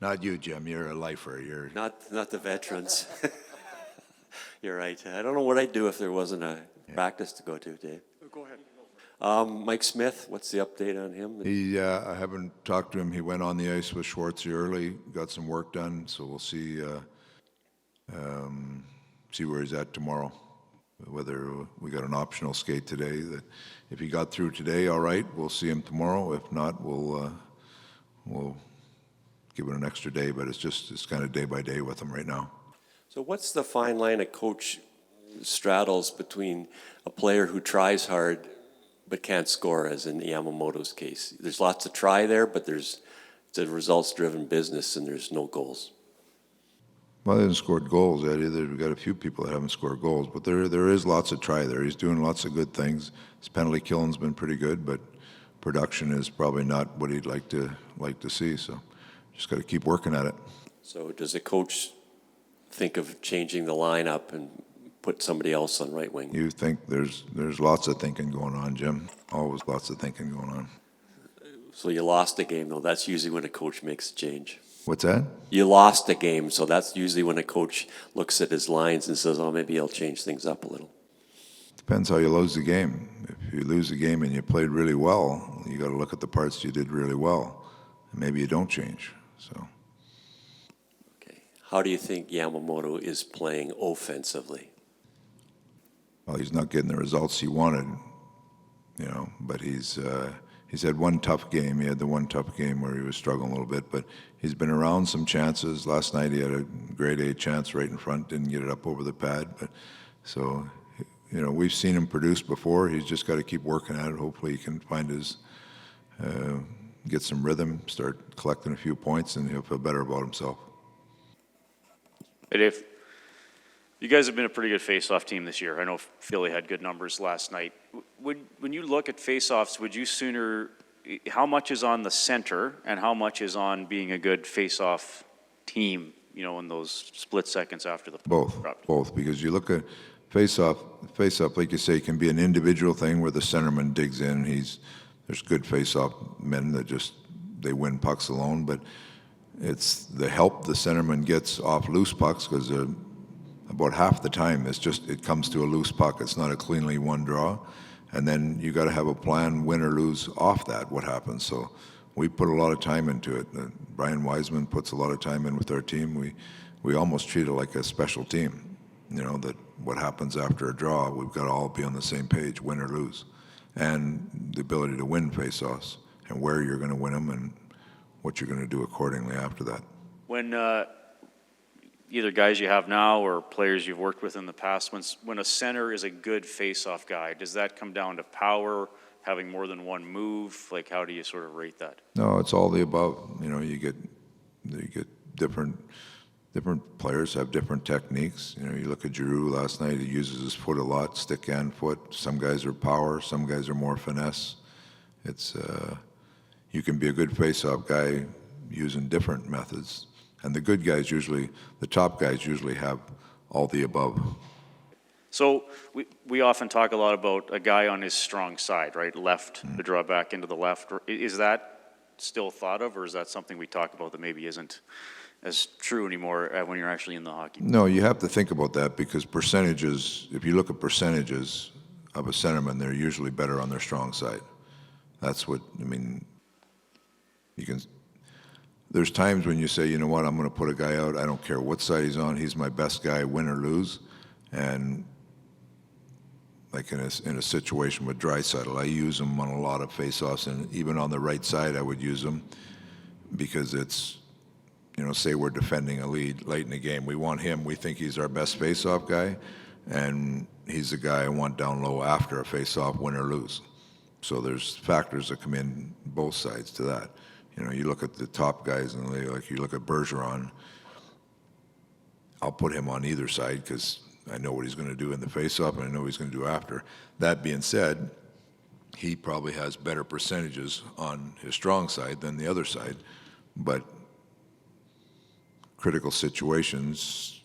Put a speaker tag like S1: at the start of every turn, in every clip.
S1: Not you, Jim. You're a lifer. You're
S2: Not the veterans. You're right. I don't know what I'd do if there wasn't a practice to go to, Dave.
S3: Go ahead.
S2: Mike Smith, what's the update on him?
S1: I haven't talked to him. He went on the ice with Schwartzy early, got some work done, so we'll see where he's at tomorrow. Whether we got an optional skate today. That if he got through today, all right, we'll see him tomorrow. If not, we'll give it an extra day. But it's kind of day by day with him right now.
S2: So what's the fine line a coach straddles between a player who tries hard but can't score, as in Yamamoto's case? There's lots of try there, but it's a results-driven business and there's no goals.
S1: Well, they haven't scored goals yet either. We've got a few people that haven't scored goals, but there is lots of try there. He's doing lots of good things. His penalty killing's been pretty good, but production is probably not what he'd like to see. So just got to keep working at it.
S2: So does a coach think of changing the lineup and put somebody else on right wing?
S1: You think there's lots of thinking going on, Jim. Always lots of thinking going on.
S2: So you lost a game, though. That's usually when a coach makes a change.
S1: What's that?
S2: You lost a game, so that's usually when a coach looks at his lines and says, oh, maybe he'll change things up a little.
S1: Depends how you lose the game. If you lose the game and you played really well, you got to look at the parts you did really well. And maybe you don't change. So.
S2: Okay. How do you think Yamamoto is playing offensively?
S1: Well, he's not getting the results he wanted, but he's had one tough game. He had the one tough game where he was struggling a little bit, but he's been around some chances. Last night he had a grade A chance right in front, didn't get it up over the pad. But so, we've seen him produce before. He's just got to keep working at it. Hopefully he can find get some rhythm, start collecting a few points, and he'll feel better about himself.
S3: Hey, Dave, you guys have been a pretty good face-off team this year. I know Philly had good numbers last night. When you look at face-offs, would you sooner, how much is on the center and how much is on being a good face-off team, in those split seconds after the
S1: Both, because you look at face-off, like you say, can be an individual thing where the centerman digs in. There's good face-off men that they win pucks alone, but it's the help the centerman gets off loose pucks, because about half the time it comes to a loose puck. It's not a cleanly won draw. And then you got to have a plan, win or lose, off that, what happens. So we put a lot of time into it. Brian Wiseman puts a lot of time in with our team. We almost treat it like a special team, that what happens after a draw, we've got to all be on the same page, win or lose. And the ability to win face-offs and where you're going to win them and what you're going to do accordingly after that.
S3: When either guys you have now or players you've worked with in the past, when a center is a good face-off guy, does that come down to power, having more than one move? Like, how do you sort of rate that?
S1: No, it's all the above. You get different players have different techniques. You look at Giroux last night, he uses his foot a lot, stick and foot. Some guys are power, some guys are more finesse. You can be a good face-off guy using different methods. And the good guys the top guys usually have all the above.
S3: So we often talk a lot about a guy on his strong side, right? Left, to draw back into the left. Is that still thought of, or is that something we talk about that maybe isn't as true anymore when you're actually in the hockey?
S1: No, you have to think about that, because percentages, if you look at percentages of a centerman, they're usually better on their strong side. That's what, there's times when you say, you know what, I'm going to put a guy out. I don't care what side he's on. He's my best guy, win or lose. And like in a situation with Draisaitl, I use him on a lot of face-offs, and even on the right side, I would use him because it's, say we're defending a lead late in the game. We want him. We think he's our best face-off guy, and he's the guy I want down low after a face-off, win or lose. So there's factors that come in both sides to that. You look at the top guys in the league, like you look at Bergeron, I'll put him on either side because I know what he's going to do in the face-off and I know what he's going to do after. That being said, he probably has better percentages on his strong side than the other side, but critical situations,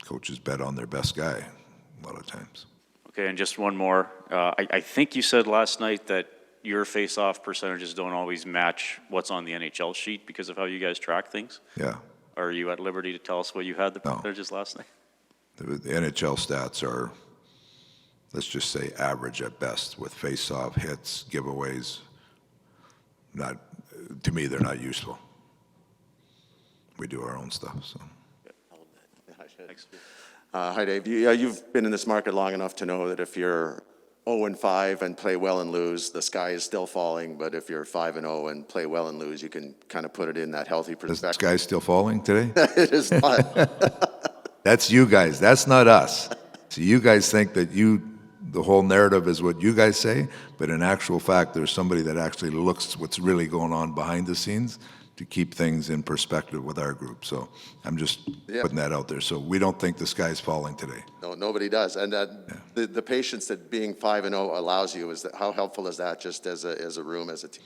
S1: coaches bet on their best guy a lot of times.
S3: Okay, and just one more. I think you said last night that your face-off percentages don't always match what's on the NHL sheet because of how you guys track things?
S1: Yeah.
S3: Are you at liberty to tell us what you had the
S1: No.
S3: percentages last night?
S1: The NHL stats are, let's just say, average at best with face-off, hits, giveaways. Not, to me, they're not useful. We do our own stuff, so.
S3: Thanks.
S4: Hi, Dave. You've been in this market long enough to know that if you're 0-5 and play well and lose, the sky is still falling. But if you're 5-0 and play well and lose, you can kind of put it in that healthy
S1: Is the
S4: perspective.
S1: sky still falling today?
S4: It is not.
S1: That's you guys. That's not us. So you guys think that the whole narrative is what you guys say, but in actual fact, there's somebody that actually looks what's really going on behind the scenes to keep things in perspective with our group. So I'm just putting that out there. So we don't think the sky's falling today.
S4: No, nobody does. And the patience that being 5-0 allows you, how helpful is that just as a room, as a team?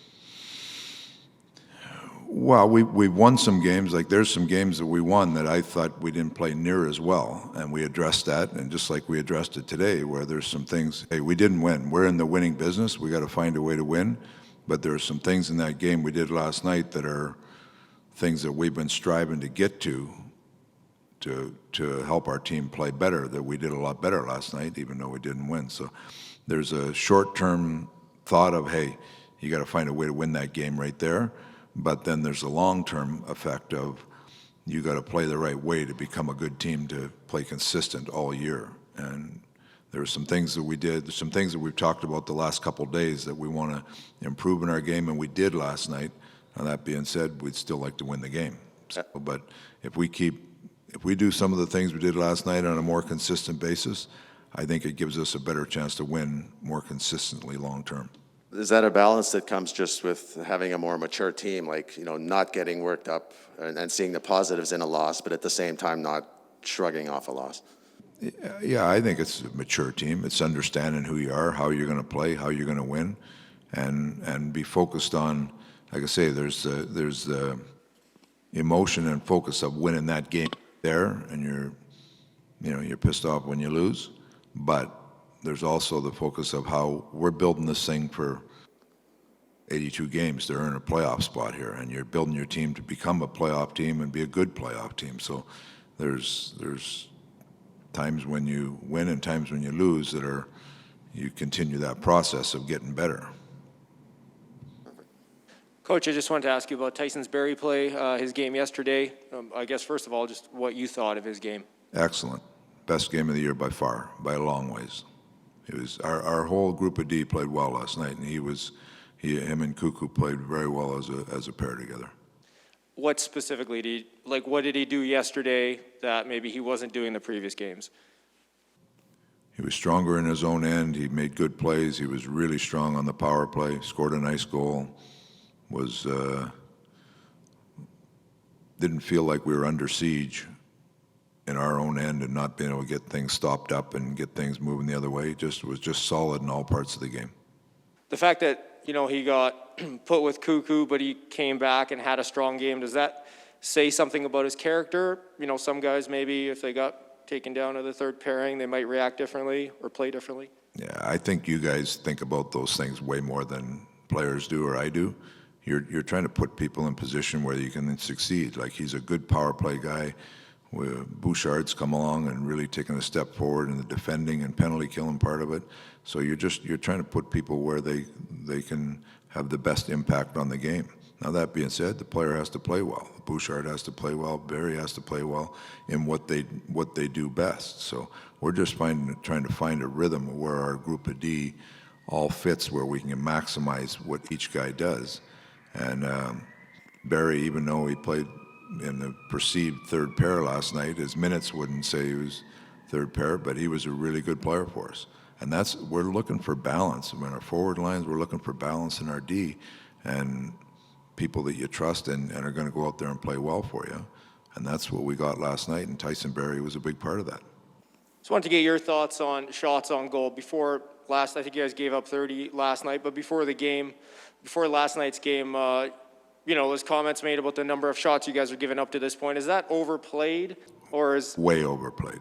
S1: Well, we won some games. Like there's some games that we won that I thought we didn't play near as well, and we addressed that. And just like we addressed it today, where there's some things, hey, we didn't win. We're in the winning business. We got to find a way to win. But there are some things in that game we did last night that are things that we've been striving to get to help our team play better, that we did a lot better last night, even though we didn't win. So there's a short-term thought of, hey, you got to find a way to win that game right there. But then there's a long-term effect of you got to play the right way to become a good team to play consistent all year. And there are some things that we did, there's some things that we've talked about the last couple of days that we want to improve in our game, and we did last night. Now, that being said, we'd still like to win the game. So, but if we do some of the things we did last night on a more consistent basis, I think it gives us a better chance to win more consistently long term.
S4: Is that a balance that comes just with having a more mature team, like, not getting worked up and seeing the positives in a loss, but at the same time not shrugging off a loss?
S1: Yeah, I think it's a mature team. It's understanding who you are, how you're going to play, how you're going to win, and be focused on, like I say, there's the emotion and focus of winning that game there, and you're pissed off when you lose, but there's also the focus of how we're building this thing for 82 games to earn a playoff spot here, and you're building your team to become a playoff team and be a good playoff team. So there's times when you win and times when you lose you continue that process of getting better.
S5: Coach, I just wanted to ask you about Tyson's Berry play, his game yesterday. I guess, first of all, just what you thought of his game.
S1: Excellent. Best game of the year by far, by a long ways. It was our whole group of D played well last night, and him and Cuckoo played very well as a pair together.
S5: What specifically what did he do yesterday that maybe he wasn't doing the previous games?
S1: He was stronger in his own end. He made good plays. He was really strong on the power play, scored a nice goal, didn't feel like we were under siege in our own end and not being able to get things stopped up and get things moving the other way. Was just solid in all parts of the game.
S5: The fact that, he got put with Cuckoo, but he came back and had a strong game, does that say something about his character? Some guys maybe if they got taken down to the third pairing, they might react differently or play differently.
S1: Yeah, I think you guys think about those things way more than players do or I do. You're trying to put people in position where you can succeed. Like, he's a good power play guy. Bouchard's come along and really taken a step forward in the defending and penalty killing part of it. So you're trying to put people where they can have the best impact on the game. Now, that being said, the player has to play well. Bouchard has to play well. Barry has to play well in what they do best. So we're just trying to find a rhythm where our group of D all fits, where we can maximize what each guy does. And Barry, even though he played in the perceived third pair last night, his minutes wouldn't say he was third pair, but he was a really good player for us. And we're looking for balance. In our forward lines, we're looking for balance in our D, and people that you trust and are going to go out there and play well for you. And that's what we got last night, and Tyson Berry was a big part of that.
S5: Just wanted to get your thoughts on shots on goal. I think you guys gave up 30 last night, but before last night's game, there's comments made about the number of shots you guys are giving up to this point. Is that overplayed, or is
S1: way overplayed?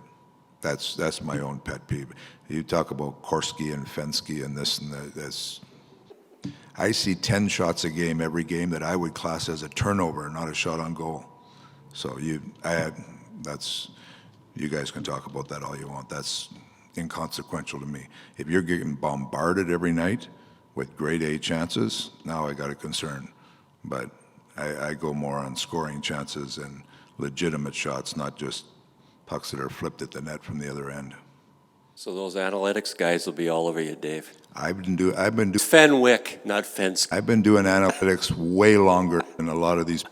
S1: That's my own pet peeve. You talk about Korski and Fensky and this and that. I see 10 shots a game every game that I would class as a turnover, not a shot on goal. So you guys can talk about that all you want. That's inconsequential to me. If you're getting bombarded every night with grade A chances, now I got a concern. But I go more on scoring chances and legitimate shots, not just pucks that are flipped at the net from the other end.
S2: So those analytics guys will be all over you, Dave.
S1: I've been doing
S2: Fenwick, not Fence.
S1: I've been doing analytics way longer than a lot of these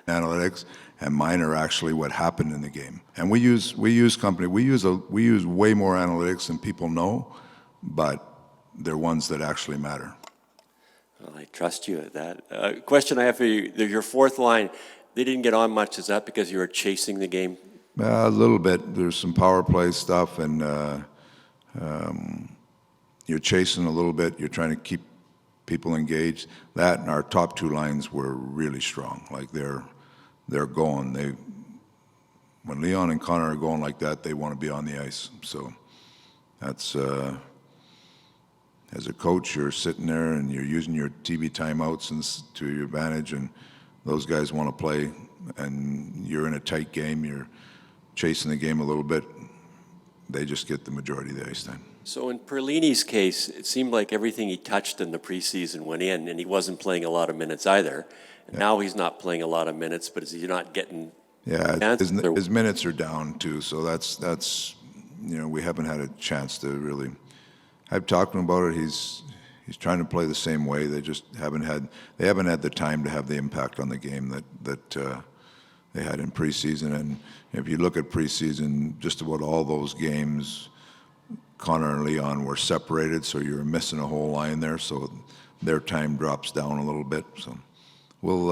S1: analytics, and mine are actually what happened in the game. And we use way more analytics than people know, but they're ones that actually matter.
S2: Well, I trust you at that. Question I have for you: your fourth line, they didn't get on much. Is that because you were chasing the game?
S1: A little bit. There's some power play stuff, and you're chasing a little bit. You're trying to keep people engaged. That and our top two lines were really strong. Like they're going. When Leon and Connor are going like that, they want to be on the ice. So that's as a coach, you're sitting there and you're using your TV timeouts to your advantage, and those guys want to play, and you're in a tight game. You're chasing the game a little bit. They just get the majority of the ice time.
S2: So in Perlini's case, it seemed like everything he touched in the preseason went in, and he wasn't playing a lot of minutes either. And now he's not playing a lot of minutes, but is he not getting?
S1: Yeah, his minutes are down too. So that's we haven't had a chance to really. I've talked to him about it. He's trying to play the same way. They just haven't had the time to have the impact on the game that they had in preseason. And if you look at preseason, just about all those games, Connor and Leon were separated, so you're missing a whole line there. So their time drops down a little bit. So we'll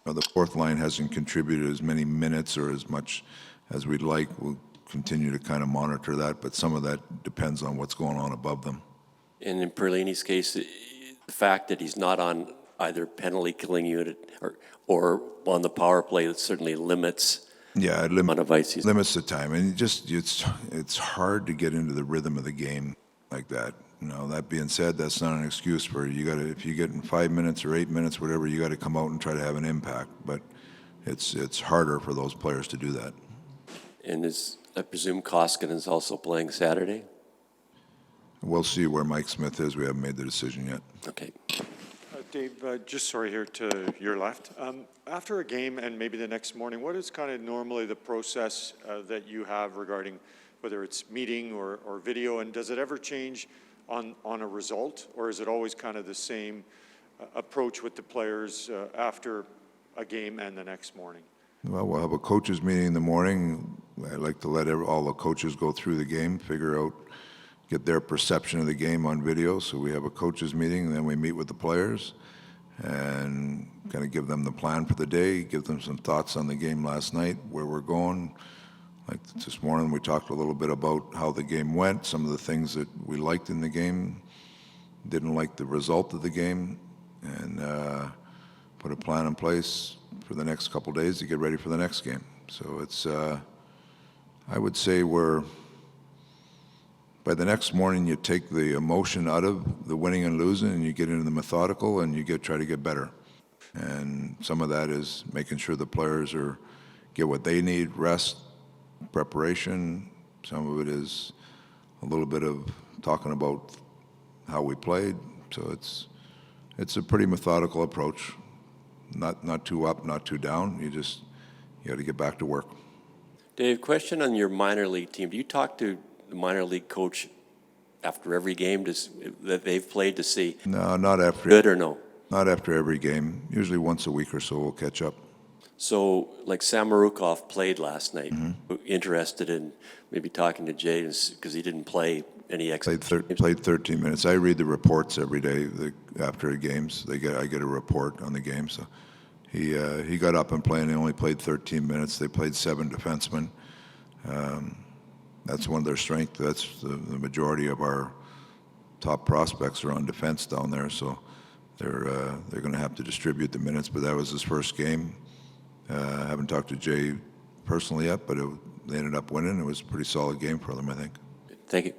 S1: the fourth line hasn't contributed as many minutes or as much as we'd like. We'll continue to kind of monitor that, but some of that depends on what's going on above them.
S2: And in Perlini's case, the fact that he's not on either penalty killing unit or on the power play, that certainly limits.
S1: Yeah, it
S2: amount of ice
S1: limits the time, and it's hard to get into the rhythm of the game like that. That being said, that's not an excuse for you. If you get in 5 minutes or 8 minutes, whatever, you got to come out and try to have an impact. But it's harder for those players to do that.
S2: And I presume Koskinen's also playing Saturday?
S1: We'll see where Mike Smith is. We haven't made the decision yet.
S2: Okay.
S6: Dave, just sorry here to your left. After a game and maybe the next morning, what is kind of normally the process that you have regarding whether it's meeting or video, and does it ever change on a result, or is it always kind of the same approach with the players after a game and the next morning?
S1: Well, we'll have a coaches meeting in the morning. I like to let all the coaches go through the game, get their perception of the game on video. So we have a coaches meeting, and then we meet with the players and kind of give them the plan for the day, give them some thoughts on the game last night, where we're going. Like this morning, we talked a little bit about how the game went, some of the things that we liked in the game, didn't like the result of the game, and put a plan in place for the next couple of days to get ready for the next game. So it's, I would say by the next morning, you take the emotion out of the winning and losing, and you get into the methodical, and you try to get better. And some of that is making sure the players get what they need, rest, preparation. Some of it is a little bit of talking about how we played. So it's a pretty methodical approach. Not too up, not too down. You got to get back to work.
S2: Dave, question on your minor league team. Do you talk to the minor league coach after every game that they've played to see?
S1: No, not after.
S2: Good or no?
S1: Not after every game. Usually once a week or so we'll catch up.
S2: So, like Samorukov played last night. Interested in maybe talking to Jay because he didn't play any extra.
S1: Played 13 minutes. I read the reports every day after games. I get a report on the game. So he got up and played. And he only played 13 minutes. They played 7 defensemen. That's one of their strengths. That's the majority of our top prospects are on defense down there. So they're going to have to distribute the minutes. But that was his first game. I haven't talked to Jay personally yet, but they ended up winning. It was a pretty solid game for them, I think.
S2: Thank you.